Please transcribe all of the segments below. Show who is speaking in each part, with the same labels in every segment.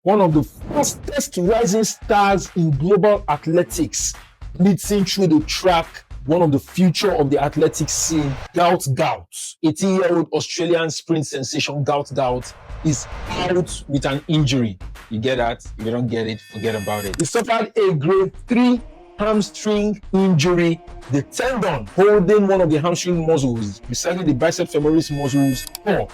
Speaker 1: one of the fastest rising stars in global athletics, blitzing through the track, one of the future of the athletics scene, Gout. 18-year-old Australian sprint sensation Gout is out with an injury. You get that? If you don't get it, forget about it. He suffered a grade 3 hamstring injury. The tendon holding one of the hamstring muscles, precisely the biceps femoris muscles,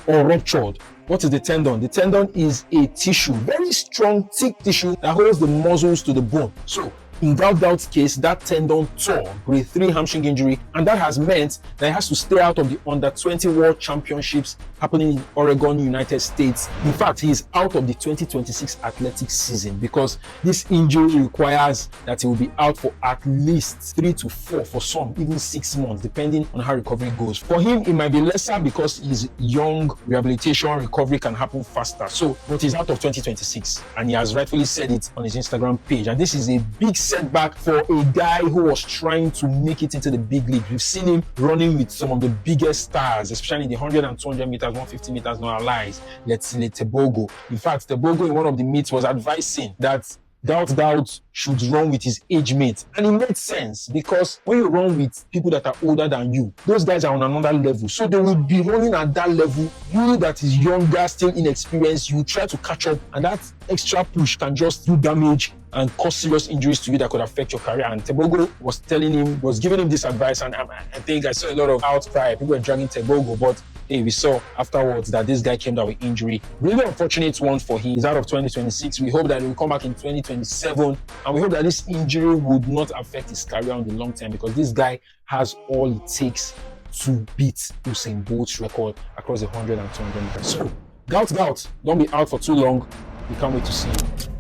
Speaker 1: or ruptured. What is the tendon? The tendon is a tissue, very strong, thick tissue that holds the muscles to the bone. So in Gout's case, that tendon tore, grade 3 hamstring injury, and that has meant that he has to stay out of the Under-20 World Championships happening in Oregon, United States. In fact, he is out of the 2026 athletics season because this injury requires that he will be out for at least 3 to 4, for some even 6 months, depending on how recovery goes. For him, it might be lesser because he's young, rehabilitation, recovery can happen faster. So, but he's out of 2026, and he has rightfully said it on his Instagram page. And this is a big setback for a guy who was trying to make it into the big league. We've seen him running with some of the biggest stars, especially in the 100 and 200 meters, 150 meters, no allies. Let's see Tebogo. In fact, Tebogo in one of the meets was advising that Gout should run with his age mate. And it made sense because when you run with people that are older than you, those guys are on another level. So they will be running at that level. You that is younger, still inexperienced, you try to catch up, and that extra push can just do damage and cause serious injuries to you that could affect your career. And Tebogo was giving him this advice, and I think I saw a lot of outcry. People were dragging Tebogo, but hey, we saw afterwards that this guy came down with injury. Really unfortunate one for him. He's out of 2026. We hope that he will come back in 2027, and we hope that this injury would not affect his career on the long term, because this guy has all it takes to beat Usain Bolt's record across the 100 and 200 meters. So, Gout, don't be out for too long. We can't wait to see you.